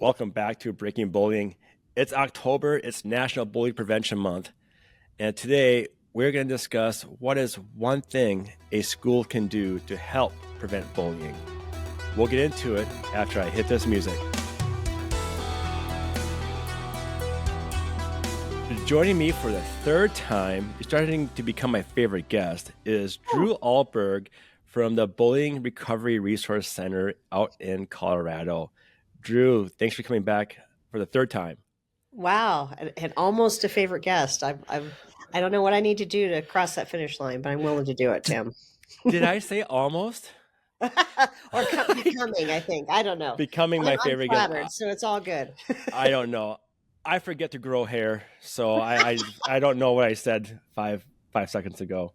Welcome back to Breaking Bullying. It's October, it's National Bullying Prevention Month, and today we're going to discuss what is one thing a school can do to help prevent bullying. We'll get into it after I hit this music. Joining me for the third time, starting to become my favorite guest, is Dru Ahlborg from the Bullying Recovery Resource Center out in Colorado. Dru, thanks for coming back for the third time. Wow, and almost a favorite guest. I don't know what I need to do to cross that finish line, but I'm willing to do it, Tim. Did I say almost? Or becoming, I think. I don't know. Becoming my I'm favorite guest. flattered, so it's all good. I don't know. I forget to grow hair, so I don't know what I said five seconds ago.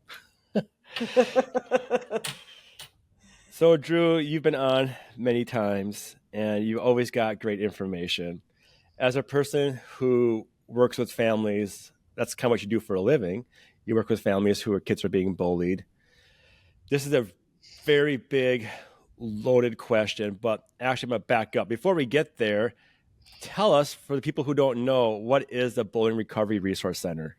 So, Dru, you've been on many times, and you've always got great information. As a person who works with families, that's kind of what you do for a living. You work with families who kids are being bullied. This is a very big, loaded question, but actually I'm going to back up. Before we get there, tell us, for the people who don't know, what is the Bullying Recovery Resource Center?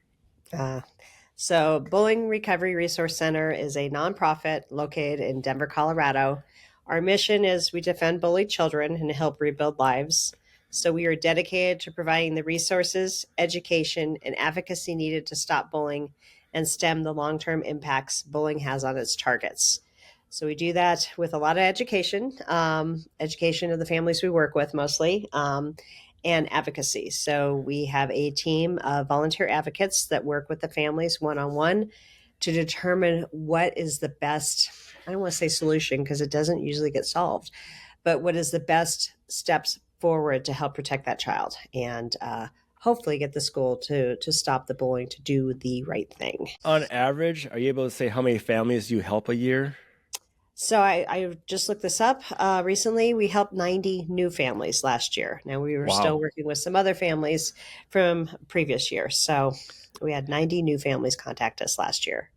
So Bullying Recovery Resource Center is a nonprofit located in Denver, Colorado. Our mission is we defend bullied children and help rebuild lives. So we are dedicated to providing the resources, education, and advocacy needed to stop bullying and stem the long-term impacts bullying has on its targets. So we do that with a lot of education of the families we work with mostly, and advocacy. So we have a team of volunteer advocates that work with the families one-on-one to determine what is the best, I don't want to say solution because it doesn't usually get solved, but what is the best steps forward to help protect that child and hopefully get the school to stop the bullying, to do the right thing. On average, are you able to say how many families you help a year? So I just looked this up recently. We helped 90 new families last year. Now we were still working with some other families from previous years. So we had 90 new families contact us last year.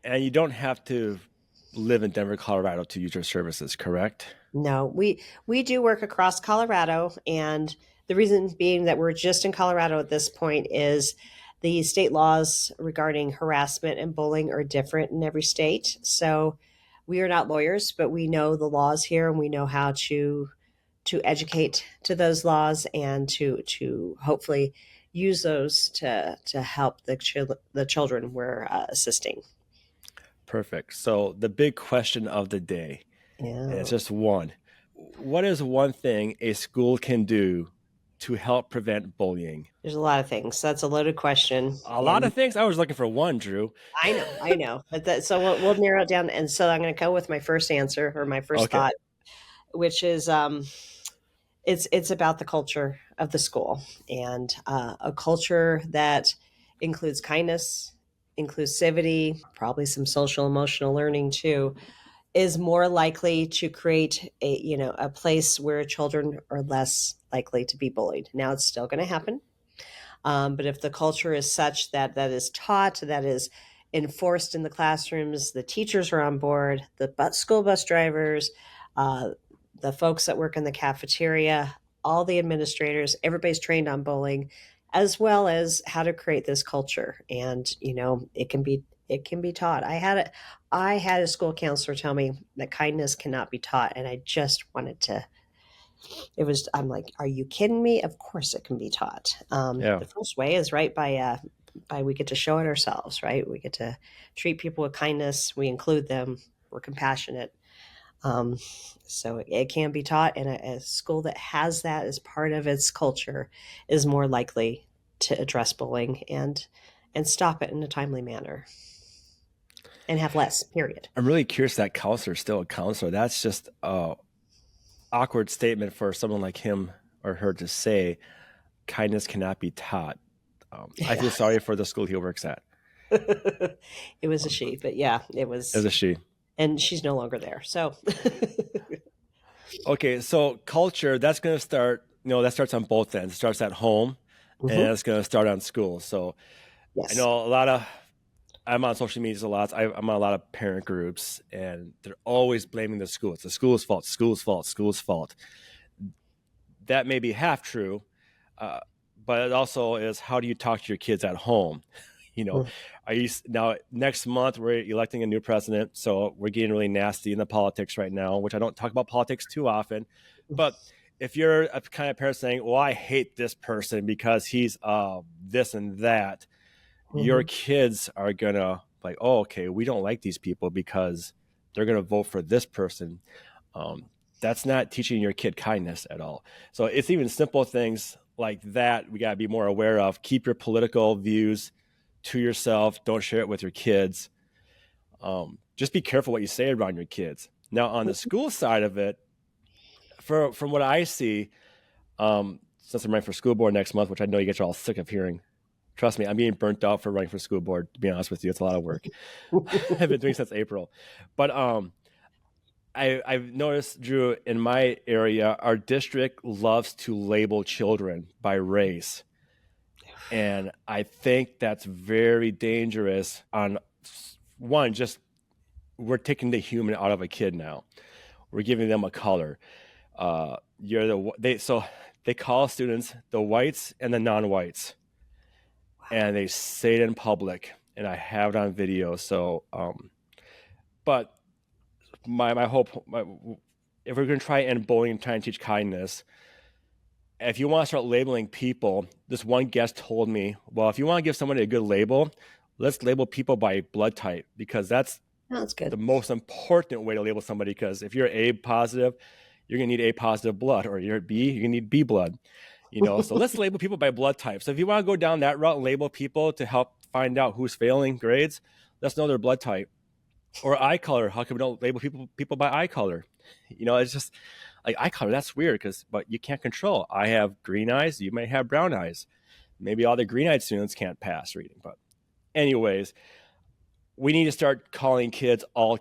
And you don't have to live in Denver, Colorado to use your services, correct? No, we do work across Colorado. And the reason being that we're just in Colorado at this point is the state laws regarding harassment and bullying are different in every state. So we are not lawyers, but we know the laws here and we know how to educate to those laws and to hopefully use those to help the children we're assisting. Perfect. So the big question of the day, and it's just one. What is one thing a school can do to help prevent bullying? There's a lot of things. That's a loaded question. A lot of things? I was looking for one, Dru. I know. But so we'll narrow it down. And so I'm going to go with my first answer or my first thought, which is it's about the culture of the school and a culture that includes kindness, inclusivity, probably some social emotional learning too, is more likely to create a place where children are less likely to be bullied. Now it's still going to happen. But if the culture is such that is taught, that is enforced in the classrooms, the teachers are on board, the school bus drivers, the folks that work in the cafeteria, all the administrators, everybody's trained on bullying, as well as how to create this culture. And, it can be taught. I had a school counselor tell me that kindness cannot be taught. And I just wanted to, I'm like, are you kidding me? Of course it can be taught. The first way is by we get to show it ourselves, right? We get to treat people with kindness. We include them. We're compassionate. So it can be taught, and a school that has that as part of its culture is more likely to address bullying and stop it in a timely manner and have less, period. I'm really curious that counselor is still a counselor. That's just a awkward statement for someone like him or her to say. Kindness cannot be taught. I feel sorry for the school he works at. It was a she, but yeah, it was a she. And she's no longer there. So, okay. So culture, that's going to start, that starts on both ends. It starts at home and it's going to start on school. So yes. I know I'm on social media a lot. I'm on a lot of parent groups and they're always blaming the school. It's the school's fault, school's fault, school's fault. that may be half true, uh, but it also is, how do you talk to your kids at home? You know, are you now, next month we're electing a new president, so we're getting really nasty in the politics right now, which I don't talk about politics too often. But if you're a kind of parent saying, well, I hate this person because he's this and that, your Mm-hmm. kids are gonna like, oh, okay, we don't like these people because they're gonna vote for this person. um, that's not teaching your kid kindness at all. So it's even simple things like that we got to be more aware of. Keep your political views to yourself. Don't share it with your kids. Just be careful what you say around your kids. Now, on the school side of it, from what I see, since I'm running for school board next month, which I know you get all sick of hearing, trust me, I'm being burnt out for running for school board. To be honest with you, it's a lot of work. I've been doing since April, but I've noticed, Drew, in my area, our district loves to label children by race. And I think that's very dangerous. On one, just we're taking the human out of a kid now. We're giving them a color. So they call students the whites and the non-whites, and they say it in public. And I have it on video. So, but my hope, if we're going to try and end bullying and try and teach kindness, if you want to start labeling people, this one guest told me, well, if you want to give somebody a good label, let's label people by blood type, because that's Good. the most important way to label somebody. Because if you're A positive, you're going to need A positive blood, or you're B, you're going to need B blood. So let's label people by blood type. So if you want to go down that route and label people to help find out who's failing grades, let's know their blood type. Or eye color. How come we don't label people by eye color? It's just like eye color. That's weird, but you can't control. I have green eyes. You may have brown eyes. Maybe all the green-eyed students can't pass reading. But anyways, we need to start calling kids, all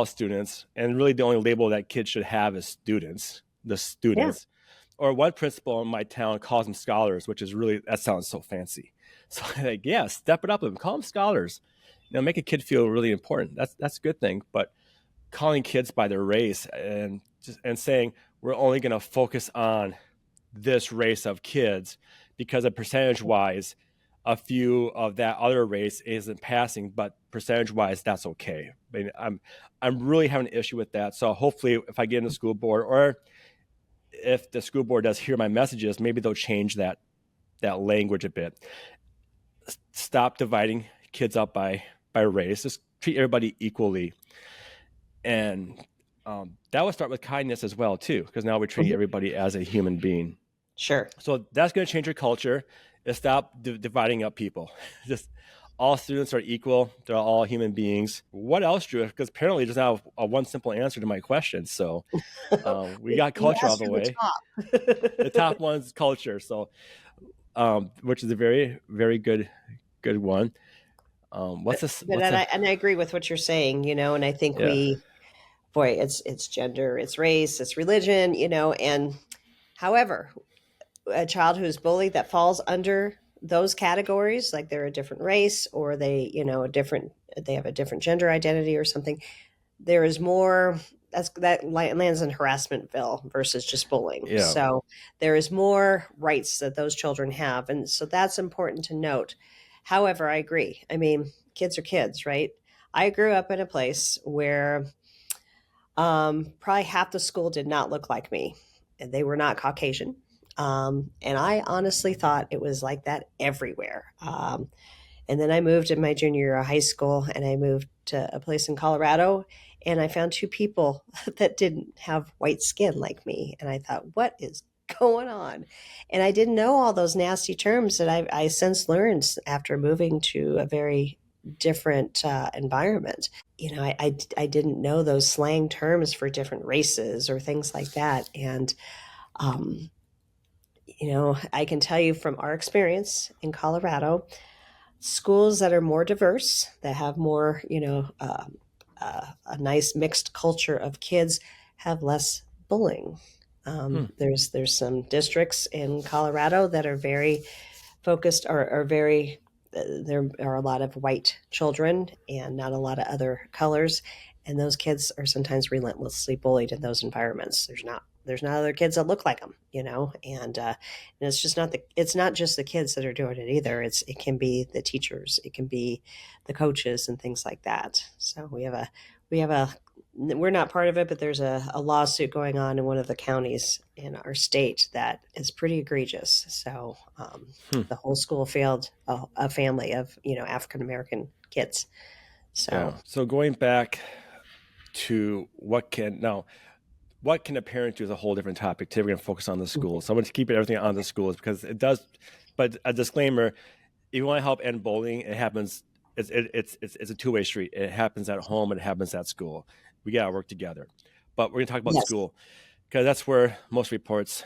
students, and really the only label that kids should have is students. The students. Yeah. Or one principal in my town calls them scholars, which is really, that sounds so fancy. So like, yeah, step it up and call them scholars. Make a kid feel really important. That's a good thing. But calling kids by their race and saying we're only going to focus on this race of kids because of percentage-wise, a few of that other race isn't passing, but percentage-wise, that's okay. I mean, I'm really having an issue with that. So hopefully, if I get in the school board, or if the school board does hear my messages, maybe they'll change that language a bit. Stop dividing kids up by race. Just treat everybody equally. And that would start with kindness as well, too, because now we're treating everybody as a human being. Sure. So that's going to change your culture. Is stop dividing up people. Just all students are equal. They're all human beings. What else, Drew? Because apparently there's not a one simple answer to my question. So we got culture all the way. The top one's culture. So, which is a very, very good one. What's this? And I agree with what you're saying, and I think it's gender, it's race, it's religion, and however, a child who's bullied that falls under those categories, like they're a different race, or they, they have a different gender identity or something, there is more that lands in harassmentville versus just bullying. Yeah. So there is more rights that those children have. And so that's important to note. However, I agree. I mean, kids are kids, right? I grew up in a place where probably half the school did not look like me, and they were not Caucasian. And I honestly thought it was like that everywhere. And then I moved in my junior year of high school, and I moved to a place in Colorado, and I found two people that didn't have white skin like me. And I thought, what is going on? And I didn't know all those nasty terms that I since learned after moving to a very different environment. I didn't know those slang terms for different races or things like that. And, I can tell you from our experience in Colorado, schools that are more diverse, that have more, a nice mixed culture of kids, have less bullying. There's some districts in Colorado that are very focused, or very, there are a lot of white children and not a lot of other colors. And those kids are sometimes relentlessly bullied in those environments. There's not there's not other kids that look like them, and it's not just the kids that are doing it either. It can be the teachers, it can be the coaches and things like that. So we have a we're not part of it, but there's a lawsuit going on in one of the counties in our state that is pretty egregious. So Hmm. the whole school failed a family of African American kids. Yeah. So So going back to what can a parent do is a whole different topic. Today we're going to focus on the school. So I'm going to keep everything on the schools because it does. But a disclaimer: if you want to help end bullying, it happens. It's a two-way street. It happens at home and it happens at school. We got to work together. But we're going to talk about yes. school because that's where most reports,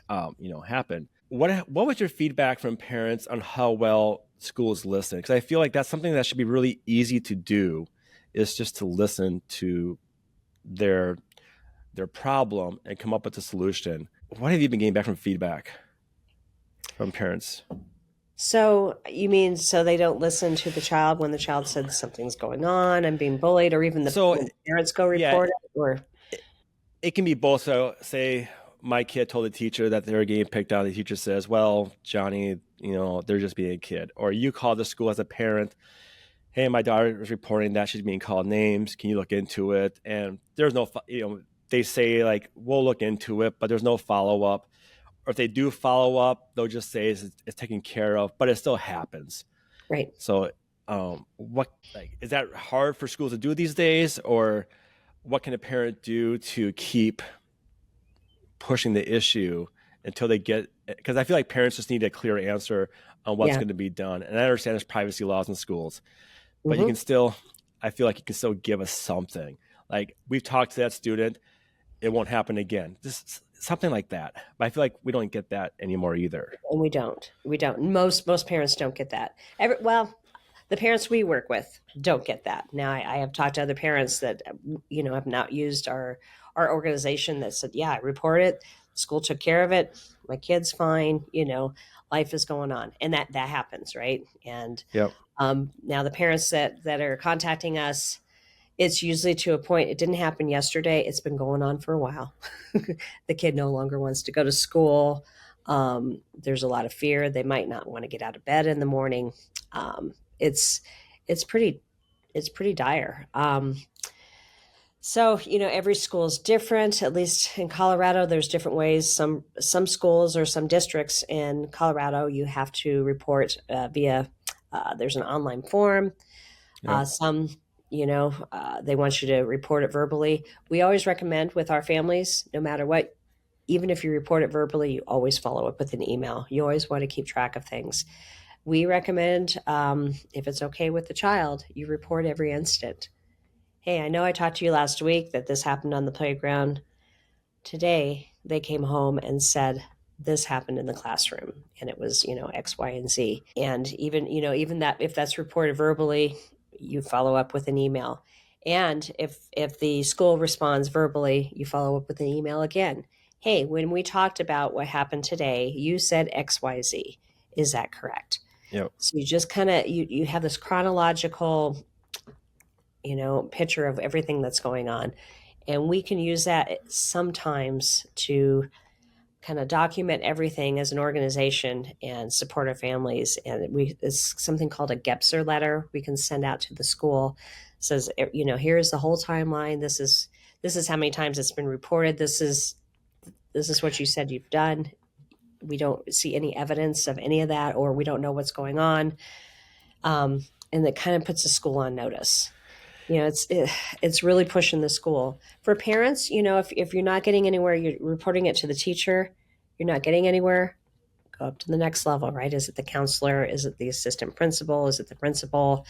happen. What was your feedback from parents on how well schools listen? Because I feel like that's something that should be really easy to do, is just to listen to their their problem and come up with a solution. What have you been getting back from feedback from parents? So you mean so they don't listen to the child when the child said something's going on, I'm being bullied, or even So when the parents go yeah, report it, or it can be both. So say my kid told the teacher that they were getting picked on. The teacher says, "Well, Johnny, they're just being a kid." Or you call the school as a parent. Hey, my daughter is reporting that she's being called names. Can you look into it? And there's no, they say like, we'll look into it, but there's no follow up. Or if they do follow up, they'll just say it's taken care of, but it still happens. right. So, what like is that hard for schools to do these days, or what can a parent do to keep pushing the issue until they get? Because I feel like parents just need a clear answer on what's Yeah. going to be done. And I understand there's privacy laws in schools, but you can Hmm. still, I feel like you can still give us something. Like we've talked to that student, it won't happen again. Just something like that. But I feel like we don't get that anymore either. And we don't. Most parents don't get that. The parents we work with don't get that. Now, I have talked to other parents that have not used our organization that said, "Yeah, I report it. School took care of it. My kid's fine. Life is going on," and that happens, right? And Yep. now the parents that are contacting us, it's usually to a point. It didn't happen yesterday. It's been going on for a while. The kid no longer wants to go to school. There's a lot of fear. They might not want to get out of bed in the morning. Um, it's it's pretty it's pretty dire. So every school is different. At least in Colorado, there's different ways. Some schools or some districts in Colorado, you have to report via. There's an online form. Yep. Some, they want you to report it verbally. We always recommend with our families, no matter what, even if you report it verbally, you always follow up with an email. You always want to keep track of things. We recommend, if it's okay with the child, you report every instant. Hey, I know I talked to you last week that this happened on the playground. Today, they came home and said, this happened in the classroom and it was, X, Y, and Z. And even that, if that's reported verbally, you follow up with an email. And if the school responds verbally, you follow up with an email again. Hey, when we talked about what happened today, you said XYZ. Is that correct? Yep. So you just kind of you have this chronological, picture of everything that's going on. And we can use that sometimes to kind of document everything as an organization and support our families. And it's something called a Gepser letter we can send out to the school. It says, here's the whole timeline. This is how many times it's been reported. This is what you said you've done. We don't see any evidence of any of that, or we don't know what's going on. And it kind of puts the school on notice. It's really pushing the school. For parents, if you're not getting anywhere, you're reporting it to the teacher, you're not getting anywhere, go up to the next level, right? Is it the counselor? Is it the assistant principal? Is it the principal?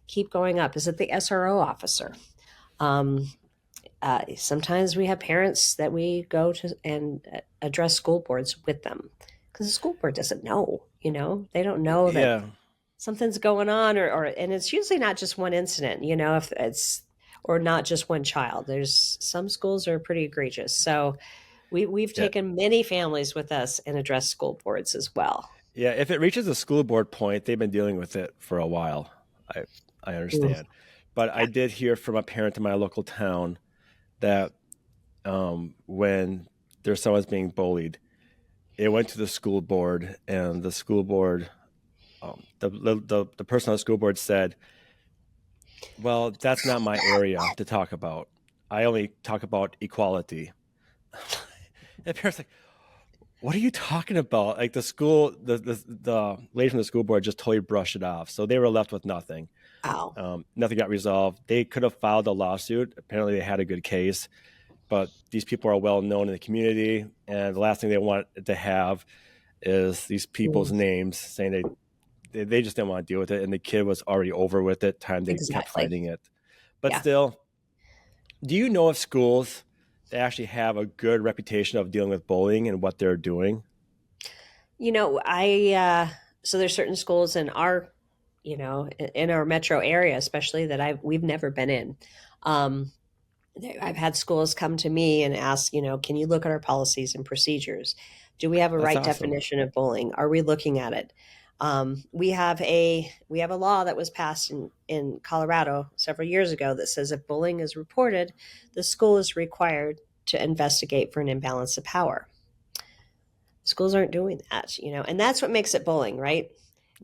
Keep going up. Is it the SRO officer? Um, Sometimes we have parents that we go to and address school boards with them because the school board doesn't know, they don't know that Yeah. something's going on, and it's usually not just one incident, if it's, or not just one child. There's some schools are pretty egregious. So we've Yeah. taken many families with us and addressed school boards as well. Yeah. If it reaches the school board point, they've been dealing with it for a while. I I Mm, understand, but I yeah. did hear from a parent in my local town that when their son was being bullied, it went to the school board, and the school board, the person on the school board said, "Well, that's not my area to talk about. I only talk about equality." And the parents like, "What are you talking about?" Like the school, the lady from the school board just totally brushed it off. So they were left with nothing. Wow. Nothing got resolved. They could have filed a lawsuit. Apparently, they had a good case, but these people are well known in the community, and the last thing they want to have is these people's Mm, names saying they just didn't want to deal with it, and the kid was already over with it. Time they kept exactly. fighting it, but Yeah. still, do you know of schools that actually have a good reputation of dealing with bullying and what they're doing? So there's certain schools in our, in our metro area, especially that we've never been in. Um, I've had schools come to me and ask, can you look at our policies and procedures? Do we have a That's right awesome. definition of bullying? Are we looking at it? We have a law that was passed in Colorado several years ago that says if bullying is reported, the school is required to investigate for an imbalance of power. Schools aren't doing that, and that's what makes it bullying, right?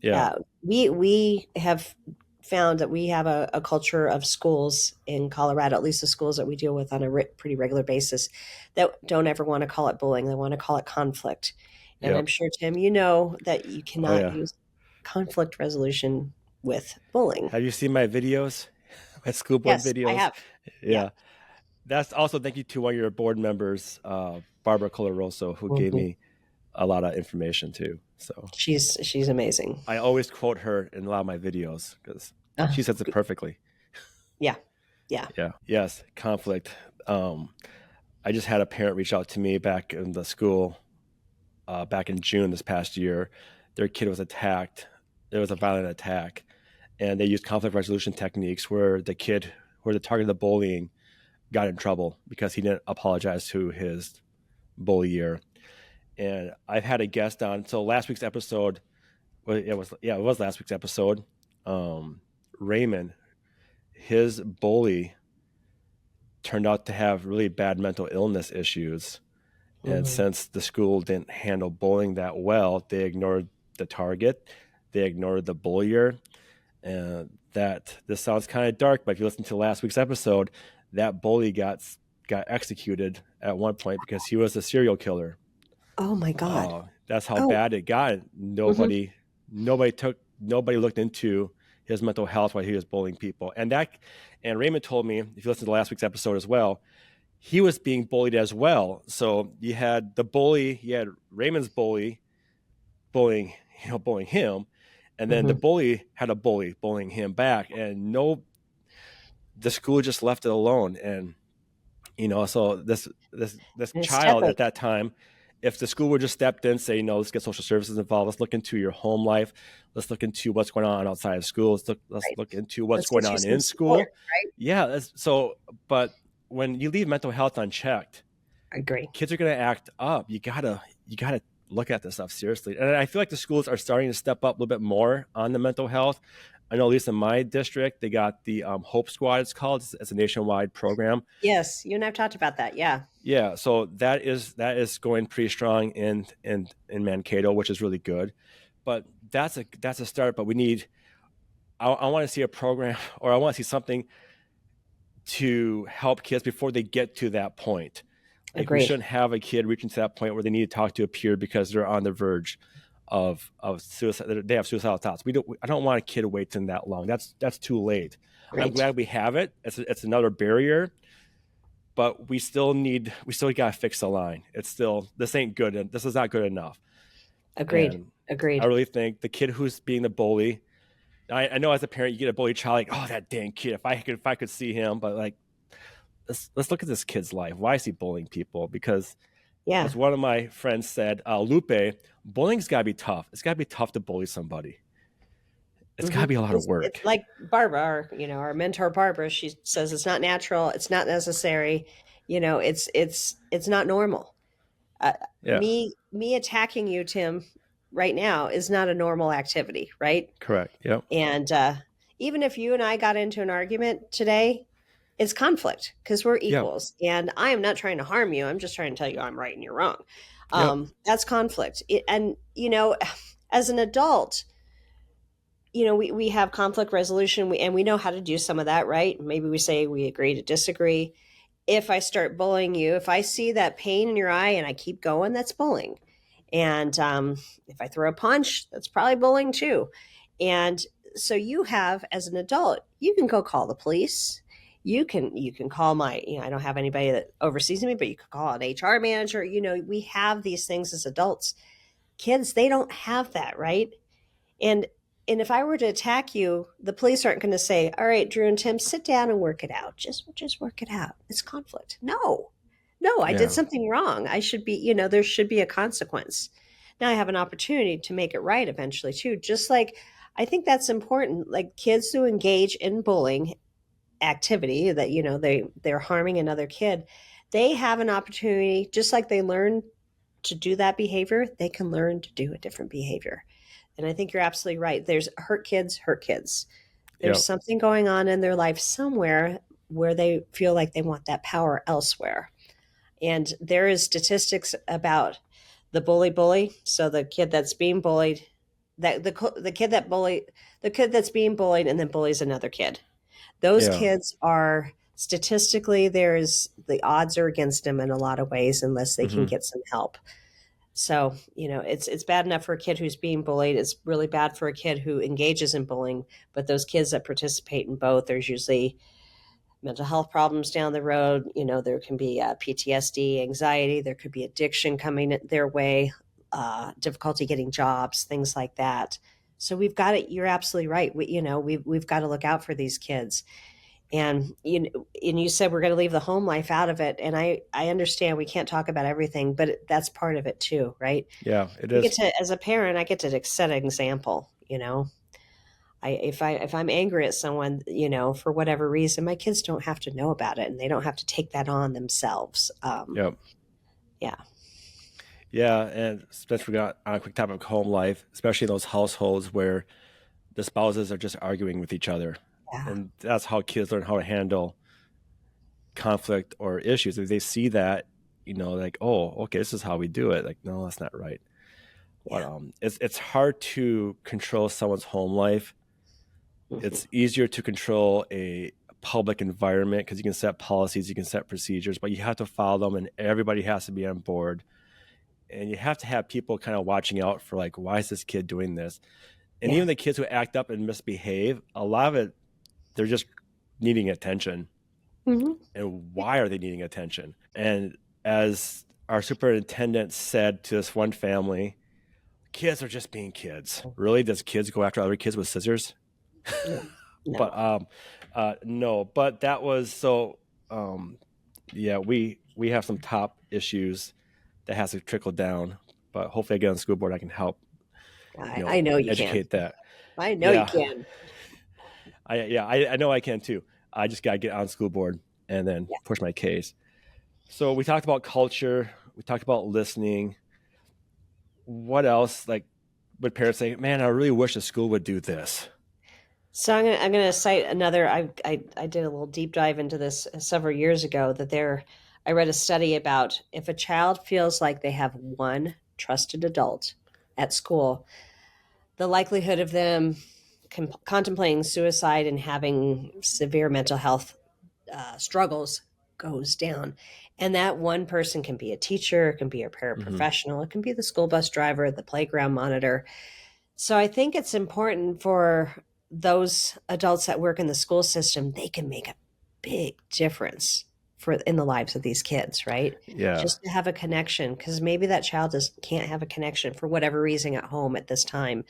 Yeah, We have found that we have a culture of schools in Colorado, at least the schools that we deal with on a pretty regular basis, that don't ever want to call it bullying. They want to call it conflict. And I'm yep. sure, Tim, you know that you Oh cannot yeah. use conflict resolution with bullying. Have you seen my videos? My school board Yes, I videos? have. Yeah. Yeah. That's also thank you to one of your board members, Barbara Colaroso, who gave Hmm. me a lot of information too. So She's amazing. I always quote her in a lot of my videos because Uh, she says it perfectly. yeah. Yeah. Yeah. Yes. Conflict. I just had a parent reach out to me back in the school back in June this past year. Their kid was attacked. There was a violent attack, and they used conflict resolution techniques where the kid, where the target of the bullying, got in trouble because he didn't apologize to his bullier. And I've had a guest on. So last week's episode, well, it was last week's episode. Um, Raymond, his bully turned out to have really bad mental illness issues. And Mhm. since the school didn't handle bullying that well, they ignored the target, they ignored the bullier. And that this sounds kind of dark, but if you listen to last week's episode, that bully got executed at one point because he was a serial killer. Oh my God. That's how Oh. bad it got. Mhm. Nobody looked into his mental health while he was bullying people. And Raymond told me, if you listen to last week's episode as well, he was being bullied as well. So you had the bully, you had Raymond's bullying, bullying him, and then the Mhm. bully had a bully bullying him back, and the school just left it alone. And so this It's child stepping at that time, if the school would just stepped in, say, let's get social services involved, let's look into your home life, let's look into what's going on outside of school, let's right. look into what's Let's going get you on some in support, school. right? Yeah, but when you leave mental health unchecked, I agree. kids are going to act up. You gotta look at this stuff seriously, and I feel like the schools are starting to step up a little bit more on the mental health. I know, at least in my district, they got the Hope Squad. It's called. It's a nationwide program. Yes, you and I've talked about that. Yeah. Yeah, so that is going pretty strong in Mankato, which is really good. But that's a start. But we need. I want to see a program, or I want to see something to help kids before they get to that point. Like, we Agreed. shouldn't have a kid reaching to that point where they need to talk to a peer because they're on the verge of suicide. They have suicidal thoughts. I don't want a kid waiting that long. That's too late. I'm Right. glad we have it. It's another barrier, but we still got to fix the line. It's still, this ain't good, and this is not good enough. Agreed. And I Agreed. really think the kid who's being the bully. I know as a parent, you get a bully child, like, oh, that dang kid. If I could see him, but like, let's look at this kid's life. Why is he bullying people? Because Yeah. as one of my friends said, Lupe, bullying's got to be tough. It's got to be tough to bully somebody. It's got to Hmm. be a lot of It's work. like Barbara, our mentor Barbara. She says it's not natural. It's not necessary. It's not normal. Uh, Yeah, me attacking you, Tim, right now is not a normal activity, right? correct. Yep. And even if you and I got into an argument today, it's conflict because we're Yep. equals. And I am not trying to harm you. I'm just trying to tell you I'm right and you're wrong. Yep. That's conflict. And, as an adult, we have conflict resolution and we know how to do some of that, right? Maybe we say we agree to disagree. If I start bullying you, if I see that pain in your eye and I keep going, that's bullying. And if I throw a punch, that's probably bullying too. And so you have, as an adult, you can go call the police. You can call my, I don't have anybody that oversees me, but you could call an HR manager. We have these things as adults. Kids, they don't have that, right? And and if I were to attack you, the police aren't going to say, "All right, Dru and Tim, sit down and work it out. Just work it out. It's conflict." No. No, I did Yeah. something wrong. I should be, there should be a consequence. Now I have an opportunity to make it right eventually too. Just like I think that's important. Like kids who engage in bullying activity that, they're harming another kid, they have an opportunity, just like they learn to do that behavior, they can learn to do a different behavior. And I think you're absolutely right. There's hurt kids, hurt kids. There's Yep. something going on in their life somewhere where they feel like they want that power elsewhere. And there is statistics about the bully. So the kid that's being bullied, that the kid that bully, the kid that's being bullied and then bullies another kid. Those Yeah. kids are statistically, there's the odds are against them in a lot of ways unless they can Hmm. get some help. So, it's bad enough for a kid who's being bullied. It's really bad for a kid who engages in bullying. But those kids that participate in both, there's usually mental health problems down the road. There can be PTSD, anxiety. There could be addiction coming their way, difficulty getting jobs, things like that. So we've got it. You're absolutely right. We've got to look out for these kids. And you said we're going to leave the home life out of it, and I understand we can't talk about everything, but that's part of it too, right? Yeah. It We get is. to, as a parent, I get to set an example. If I'm angry at someone, for whatever reason, my kids don't have to know about it, and they don't have to take that on themselves. Yep. Yeah, Yeah. And especially on a quick topic of home life, especially those households where the spouses are just arguing with each other. yeah, And that's how kids learn how to handle conflict or issues. If they see that, like, oh, okay, this is how we do it. Like, no, that's not right. But yeah. it's hard to control someone's home life. Hmm. It's easier to control a public environment because you can set policies, you can set procedures, but you have to follow them, and everybody has to be on board. And you have to have people kind of watching out for, like, why is this kid doing this? And Yeah. even the kids who act up and misbehave, a lot of it, they're just needing attention. Hmm. And why are they needing attention? And as our superintendent said to this one family, kids are just being kids. Really? Does kids go after other kids with scissors? No, But no. no. But that was so. Yeah, we have some top issues that has to trickle down. But hopefully, I get on the school board, I can help. I know you can. Educate that. I know you Yeah, can. I know I can too. I just gotta get on the school board and then Yeah. push my case. So we talked about culture. We talked about listening. What else? Like, would parents say, "Man, I really wish the school would do this"? So I'm gonna cite another. I did a little deep dive into this several years ago. I read a study about if a child feels like they have one trusted adult at school, the likelihood of them contemplating suicide and having severe mental health struggles goes down. And that one person can be a teacher, it can be a Hmm. paraprofessional, it can be the school bus driver, the playground monitor. So I think it's important for those adults that work in the school system, they can make a big difference for in the lives of these kids, right? Yeah, Just to have a connection because maybe that child just can't have a connection for whatever reason at home at this time.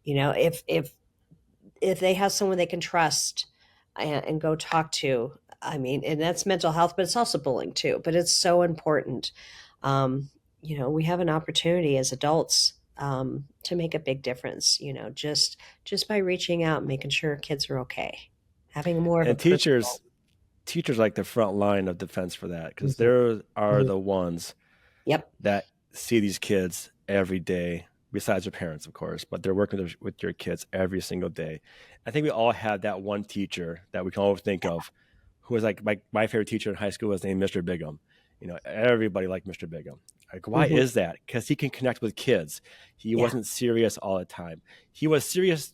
If they have someone they can trust and go talk to, I mean, and that's mental health, but it's also bullying too. But it's so important. We have an opportunity as adults to make a big difference. Just by reaching out, and making sure kids are okay, having more of a and personal. teachers like the front line of defense for that because Mhm, there are mhm. the ones Yep. that see these kids every day, besides their parents, of course, but they're working with your kids every single day. I think we all have that one teacher that we can always think of. who was like my favorite teacher in high school was named Mr. Bigham. Everybody liked Mr. Bigham. Like, why Hmm. is that? Because he can connect with kids. He Yeah. wasn't serious all the time. He was serious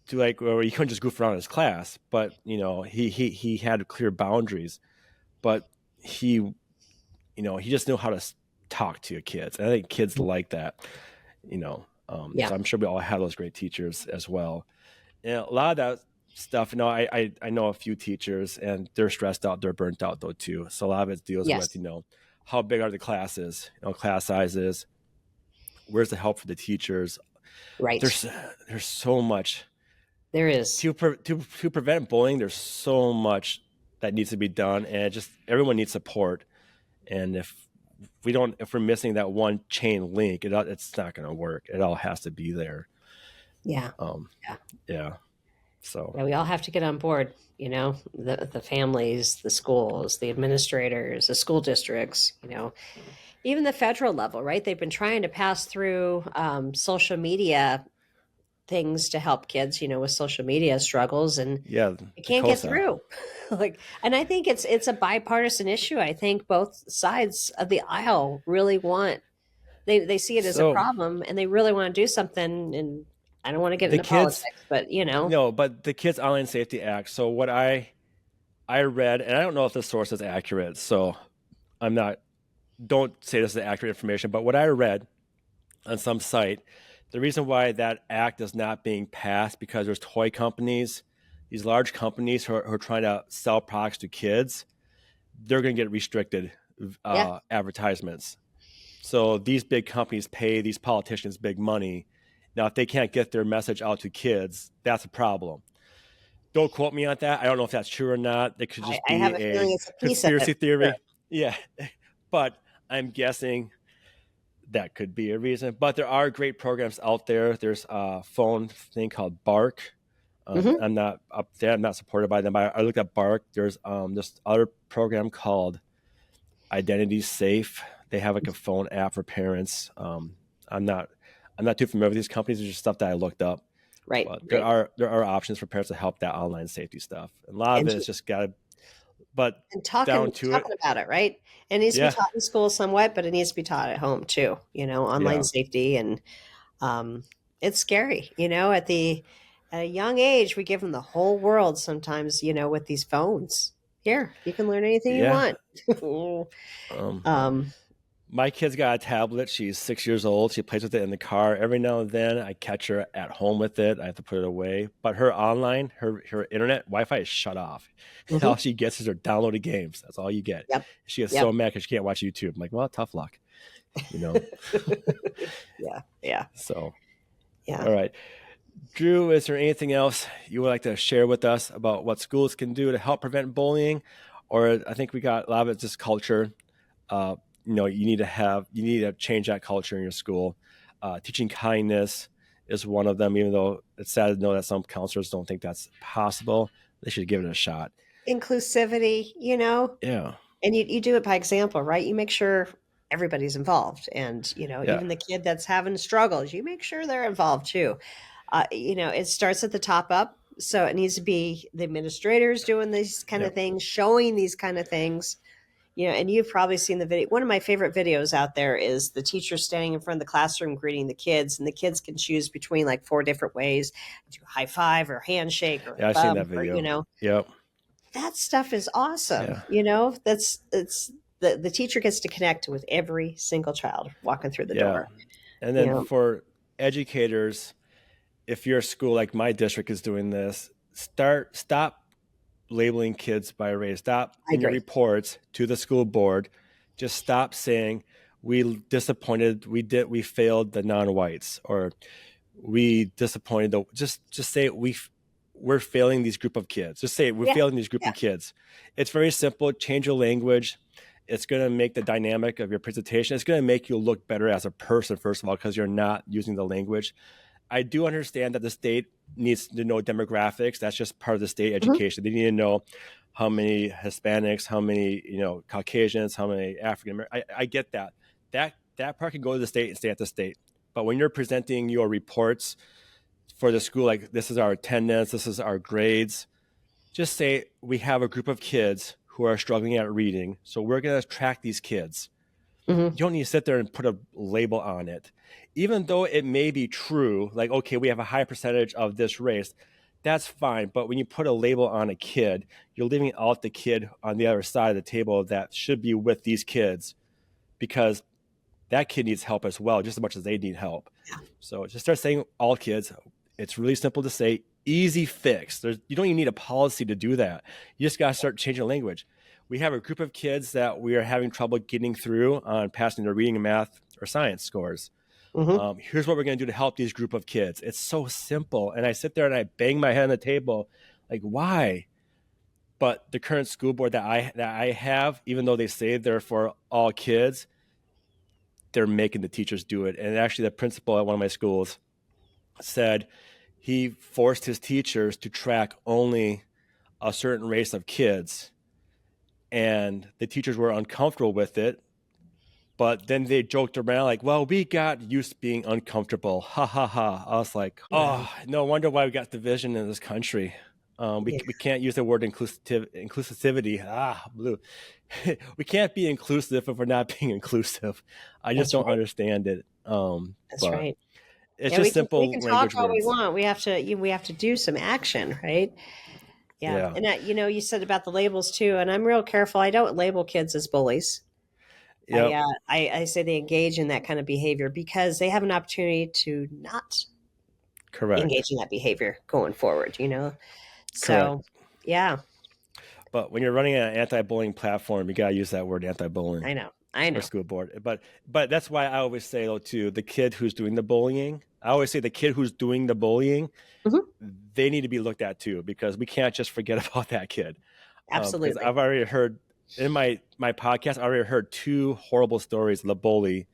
to like where he couldn't just goof around in his class, but he had clear boundaries. But he just knew how to talk to your kids, and I think kids like that. Yeah. So I'm sure we all have those great teachers as well. And a lot of that stuff, I know a few teachers, and they're stressed out, they're burnt out though too. So a lot of it deals with Yes. how big are the classes, class sizes, where's the help for the teachers. Right. There's so much There is. to prevent bullying. There's so much that needs to be done, and just everyone needs support. And if we're missing that one chain link, it's not going to work. It all has to be there. Yeah. Um, Yeah. yeah. So Yeah. We all have to get on board, the families, the schools, the administrators, the school districts, even the federal level, right? They've been trying to pass through social media things to help kids, with social media struggles, and yeah, it the can't get COSA. through. And I think it's a bipartisan issue. I think both sides of the aisle really want, they see it as a So problem, and they really want to do something. And I don't want to get the into kids, politics, but no, but the Kids Online Safety Act. So what I read, and I don't know if the source is accurate, so I'm not. Don't say this is accurate information, but what I read on some site, the reason why that act is not being passed because there's toy companies, these large companies who are trying to sell products to kids, they're going to get restricted yeah, advertisements. So these big companies pay these politicians big money. Now, if they can't get their message out to kids, that's a problem. Don't quote me on that. I don't know if that's true or not. It could just I have be a feeling a it's a piece of it. conspiracy For sure. theory. Yeah. But I'm guessing that could be a reason. But there are great programs out there. There's a phone thing called Bark. Hmm. I'm not up there. I'm not supported by them. I looked at Bark. There's this other program called Identity Safe. They have like a phone app for parents. I'm not I'm not too familiar with these companies. It's just stuff that I looked up. Right, But there right. are there are options for parents to help that online safety stuff. And a lot of And it is just got to, but and down talking to it, talking about it, right? It needs to be yeah, taught in school somewhat, but it needs to be taught at home too. Online yeah, safety, and um, it's scary. At a young age, we give them the whole world sometimes. With these phones. Here, you can learn anything you yeah. want. Um, um, my kid's got a tablet. She's 6 years old. She plays with it in the car. Every now and then, I catch her at home with it. I have to put it away. But her internet Wi-Fi is shut off. And all mhm. she gets is her downloaded games. That's all you get. Yep, She gets yep, so mad because she can't watch YouTube. I'm like, well, tough luck, you know. yeah, yeah, So, yeah. all right, Drew, is there anything else you would like to share with us about what schools can do to help prevent bullying? Or I think we got a lot of it's just culture. Uh, you need to change that culture in your school. Teaching kindness is one of them, even though it's sad to know that some counselors don't think that's possible. They should give it a shot. Inclusivity, Yeah, and you do it by example, right? You make sure everybody's involved, and yeah, even the kid that's having struggles, you make sure they're involved too. It starts at the top up, so it needs to be the administrators doing these kind yeah. of things, showing these kind of things. And you've probably seen the video. One of my favorite videos out there is the teacher standing in front of the classroom greeting the kids, and the kids can choose between like four different ways: do high five or handshake or Yeah, I've seen bump, that or video. Yep. that stuff is awesome. Yeah. That's it's the teacher gets to connect with every single child walking through the Yeah. door. And You then know, for educators, if your school like my district is doing this, stop labeling kids by race. Stop I in your agree. reports to the school board. Just stop saying we failed the non-whites, or we disappointed the just say we're failing these group of kids. Just say we're Yeah, failing these group yeah. of kids. It's very simple. Change your language. It's going to make the dynamic of your presentation. It's going to make you look better as a person, first of all, because you're not using the language. I do understand that the state needs to know demographics. That's just part of the state Mhm. education. They need to know how many Hispanics, how many Caucasians, how many African Americans. I get that. That part can go to the state and stay at the state. But when you're presenting your reports for the school, like this is our attendance, this is our grades, just say we have a group of kids who are struggling at reading, so we're going to track these kids. Mm-hmm. You don't need to sit there and put a label on it. Even though it may be true, like, okay, we have a high percentage of this race, that's fine. But when you put a label on a kid, you're leaving out the kid on the other side of the table that should be with these kids, because that kid needs help as well, just as much as they need help. So just start saying all kids. It's really simple to say, easy fix. You don't even need a policy to do that. You just got to start changing the language. We have a group of kids that we are having trouble getting through on passing their reading, math, or science scores. Mm-hmm. Here's what we're going to do to help these group of kids. It's so simple. And I sit there and I bang my head on the table, like, why? But the current school board that I have, even though they say they're for all kids, they're making the teachers do it. And actually, the principal at one of my schools said he forced his teachers to track only a certain race of kids, and the teachers were uncomfortable with it. But then they joked around like, well, we got used to being uncomfortable. Ha ha ha. I was like, Wow. oh, no wonder why we got division in this country. Yeah, We can't use the word inclusivity. Blue. We can't be inclusive if we're not being inclusive. I just that's don't right. understand it. That's But right. it's Yeah, just we simple can talk language all we words. want. We have to do some action, right? Yeah. Yeah. And you said about the labels too, and I'm real careful. I don't label kids as bullies. Yep. I say they engage in that kind of behavior because they have an opportunity to not Correct. engage in that behavior going forward. Correct. So, yeah, But when you're running an anti-bullying platform, you gotta use that word anti-bullying I know. I or know. school board. But that's why I always say though too, the kid who's doing the bullying. I always say the kid who's doing the bullying, Hmm. they need to be looked at too, because we can't just forget about that kid. Because Absolutely. I've already heard in my podcast, I already heard two horrible stories of the bully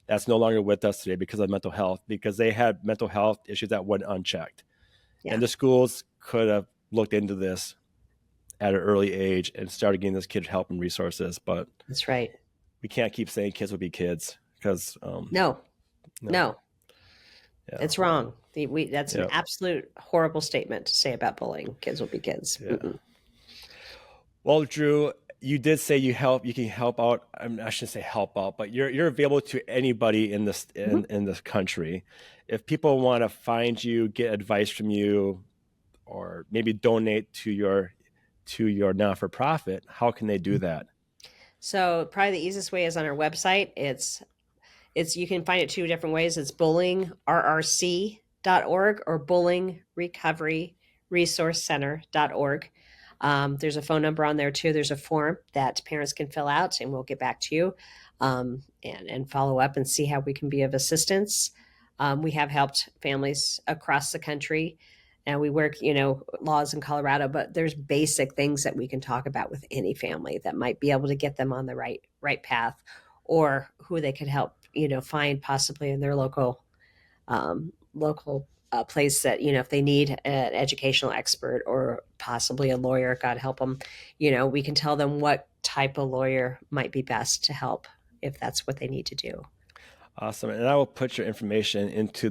that's no longer with us today because of mental health, because they had mental health issues that went unchecked, Yeah, and the schools could have looked into this at an early age and started getting this kid help and resources. But that's right. we can't keep saying kids will be kids because No, no, no, yeah, it's wrong. That's an yeah, absolute horrible statement to say about bullying. Kids will be kids. yeah. Mm-mm. Well, Drew, you did say you can help out. I shouldn't say help out, but you're available to anybody in this Mhm. in this country. If people want to find you, get advice from you, or maybe donate to your not for profit, how can they do that? So probably the easiest way is on our website. It's you can find it two different ways. It's bullyingrrc.org or bullyingrecoveryresourcecenter.org. There's a phone number on there too. There's a form that parents can fill out, and we'll get back to you and follow up and see how we can be of assistance. We have helped families across the country, and we work, laws in Colorado. But there's basic things that we can talk about with any family that might be able to get them on the right path, or who they could help, find possibly in their local place that, if they need an educational expert or possibly a lawyer, God help them, we can tell them what type of lawyer might be best to help if that's what they need to do. Awesome. And I will put your information into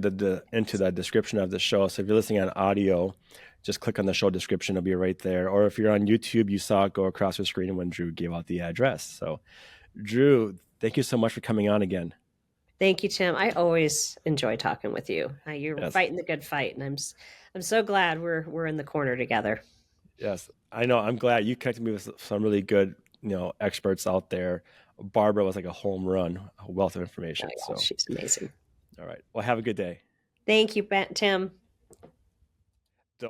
into the description of the show. So if you're listening on audio, just click on the show description. It'll be right there. Or if you're on YouTube, you saw it go across your screen when Drew gave out the address. So Drew, thank you so much for coming on again. Thank you, Tim. I always enjoy talking with you. You're Yes. fighting the good fight, and I'm so glad we're in the corner together. Yes. I know. I'm glad you connected me with some really good, experts out there. Barbara was like a home run, a wealth of Oh, information. yeah, So, she's amazing. all right. Well, have a good day. Thank you, Tim.